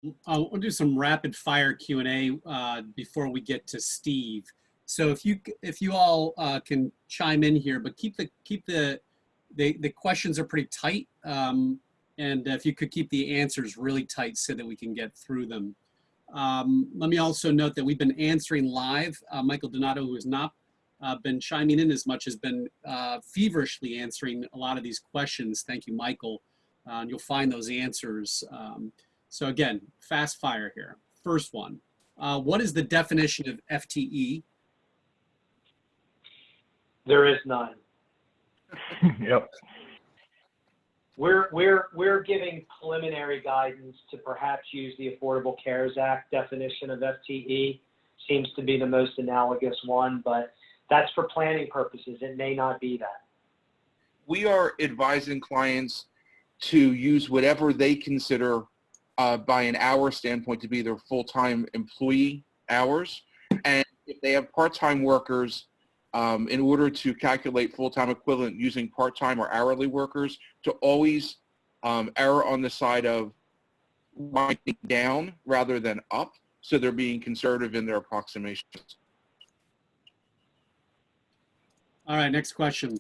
We'll do some rapid fire Q&A before we get to Steve. So if you all can chime in here, but keep the questions are pretty tight, and if you could keep the answers really tight so that we can get through them. Let me also note that we've been answering live. Michael Donato, who has not been chiming in as much, has been feverishly answering a lot of these questions. Thank you, Michael. And you'll find those answers. So again, fast fire here. First one, what is the definition of FTE? There is none. Yep. We're giving preliminary guidance to perhaps use the Affordable Cares Act definition of FTE. Seems to be the most analogous one, but that's for planning purposes. It may not be that. We are advising clients to use whatever they consider by an hour standpoint to be their full-time employee hours. And if they have part-time workers, in order to calculate full-time equivalent using part-time or hourly workers, to always err on the side of winding down rather than up, so they're being conservative in their approximations. All right, next question.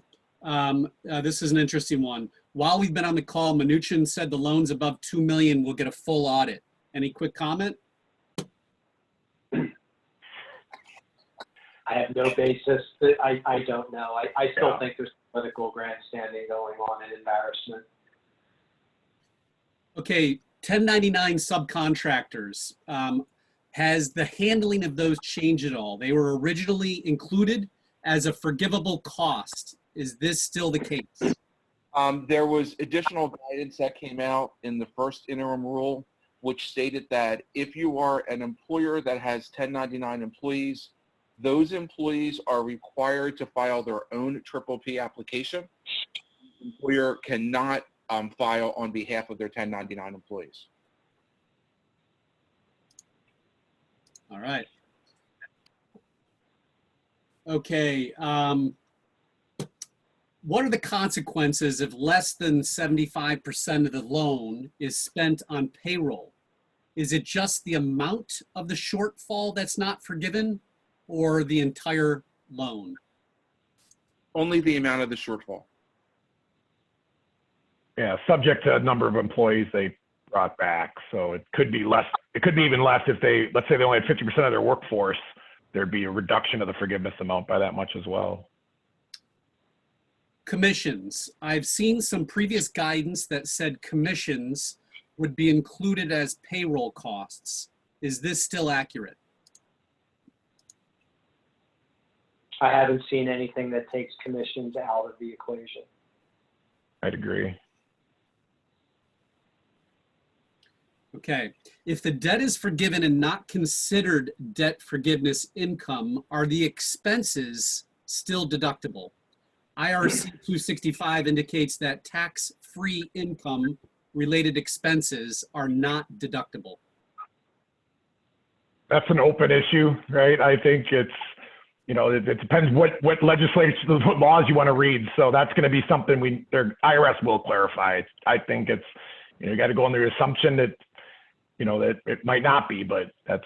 This is an interesting one. While we've been on the call, Mnuchin said the loans above 2 million will get a full audit. Any quick comment? I have no basis. I don't know. I still think there's political grandstanding going on and embarrassment. Okay, 1099 subcontractors. Has the handling of those changed at all? They were originally included as a forgivable cost. Is this still the case? There was additional guidance that came out in the first interim rule, which stated that if you are an employer that has 1099 employees, those employees are required to file their own PPP application. The employer cannot file on behalf of their 1099 employees. All right. Okay. What are the consequences if less than 75% of the loan is spent on payroll? Is it just the amount of the shortfall that's not forgiven, or the entire loan? Only the amount of the shortfall. Yeah, subject to a number of employees they brought back. So it could be less. It could be even less if they, let's say they only had 50% of their workforce, there'd be a reduction of the forgiveness amount by that much as well. Commissions. I've seen some previous guidance that said commissions would be included as payroll costs. Is this still accurate? I haven't seen anything that takes commissions out of the equation. I'd agree. Okay. If the debt is forgiven and not considered debt forgiveness income, are the expenses still deductible? IRC 265 indicates that tax-free income related expenses are not deductible. That's an open issue, right? I think it's, you know, it depends what legislation, what laws you want to read. So that's going to be something their IRS will clarify. I think it's, you got to go under the assumption that, that it might not be, but that's,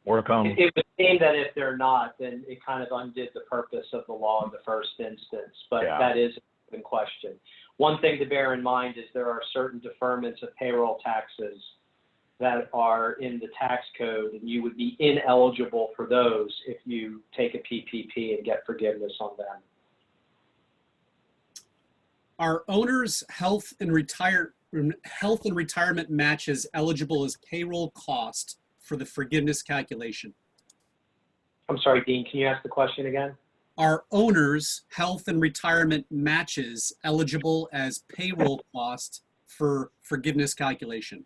more to come. It would seem that if they're not, then it kind of undid the purpose of the law in the first instance, but that is in question. One thing to bear in mind is there are certain deferments of payroll taxes that are in the tax code, and you would be ineligible for those if you take a PPP and get forgiveness on them. Are owners' health and retirement matches eligible as payroll cost for the forgiveness calculation? I'm sorry, Dean, can you ask the question again? Are owners' health and retirement matches eligible as payroll cost for forgiveness calculation?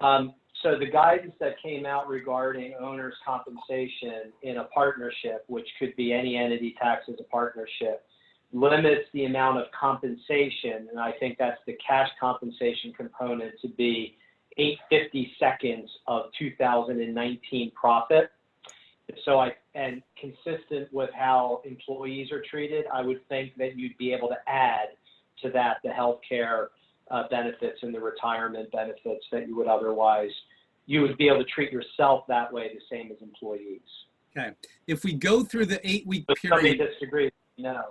So the guidance that came out regarding owners' compensation in a partnership, which could be any entity taxed as a partnership, limits the amount of compensation, and I think that's the cash compensation component, to be 8/52 of 2019 profit. So and consistent with how employees are treated, I would think that you'd be able to add to that the healthcare benefits and the retirement benefits that you would otherwise, you would be able to treat yourself that way the same as employees. Okay. If we go through the 8-week But somebody period, disagrees, no.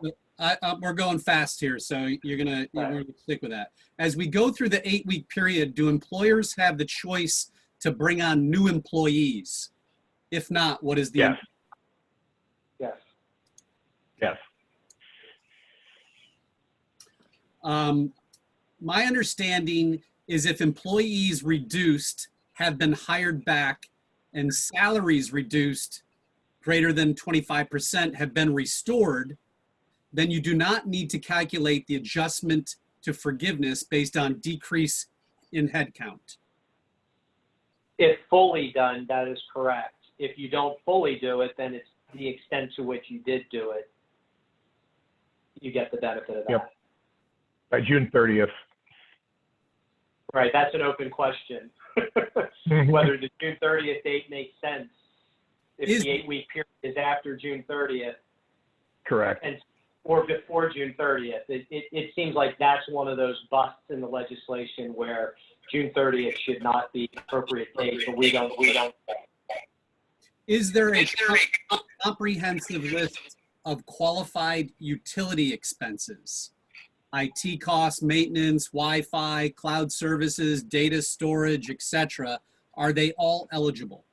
we're going fast here, so you're gonna stick with that. As we go through the 8-week period, do employers have the choice to bring on new employees? If not, what is the? Yes. Yes. Yes. My understanding is if employees reduced have been hired back and salaries reduced greater than 25% have been restored, then you do not need to calculate the adjustment to forgiveness based on decrease in headcount. If fully done, that is correct. If you don't fully do it, then it's the extent to which you did do it. You get the benefit of that. Yep. By June 30th. Right, that's an open question. Whether the June 30th date makes sense. If the 8-week period is after June 30th. Correct. Or before June 30th. It seems like that's one of those busts in the legislation where June 30th should not be the appropriate date, but we don't. Is there a comprehensive list of qualified utility expenses? IT costs, maintenance, Wi-Fi, cloud services, data storage, etc. Are they all eligible?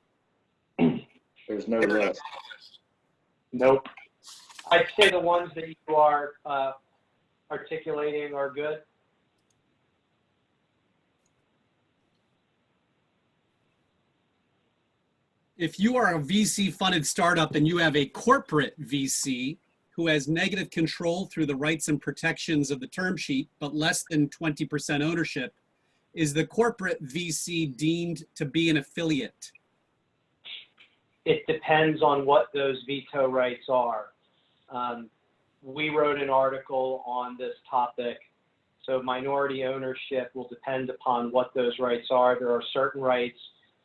There's no list. Nope. I'd say the ones that you are articulating are good. If you are a VC-funded startup and you have a corporate VC who has negative control through the rights and protections of the term sheet, but less than 20% ownership, is the corporate VC deemed to be an affiliate? It depends on what those veto rights are. We wrote an article on this topic. So minority ownership will depend upon what those rights are. There are certain rights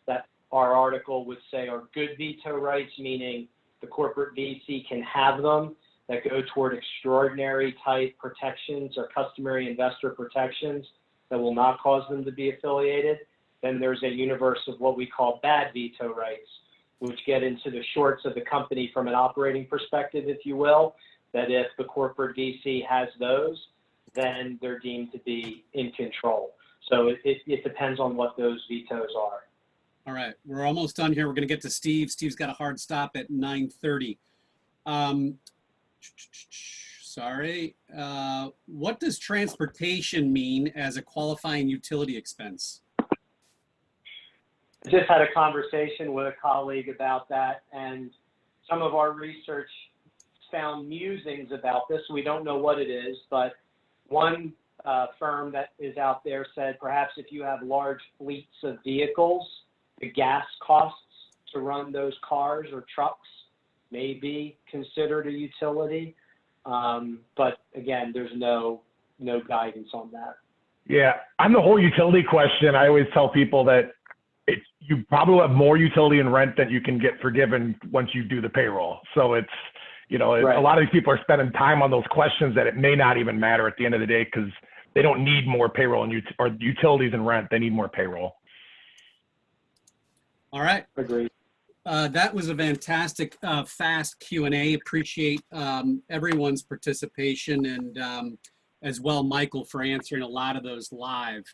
that our article would say are good veto rights, meaning the corporate VC can have them, that go toward extraordinary type protections or customary investor protections that will not cause them to be affiliated. Then there's a universe of what we call bad veto rights, which get into the shorts of the company from an operating perspective, if you will, that if the corporate VC has those, then they're deemed to be in control. So it depends on what those vetoes are. All right, we're almost done here. We're going to get to Steve. Steve's got a hard stop at 9:30. Sorry. What does transportation mean as a qualifying utility expense? I just had a conversation with a colleague about that, and some of our research found musings about this. We don't know what it is, but one firm that is out there said perhaps if you have large fleets of vehicles, the gas costs to run those cars or trucks may be considered a utility. But again, there's no guidance on that. Yeah, on the whole utility question, I always tell people that you probably have more utility and rent than you can get forgiven once you do the payroll. So it's, right. A lot of these people are spending time on those questions that it may not even matter at the end of the day because they don't need more payroll or utilities and rent. They need more payroll. All right. Agreed. That was a fantastic, fast Q&A. Appreciate everyone's participation and as well, Michael, for answering a lot of those live.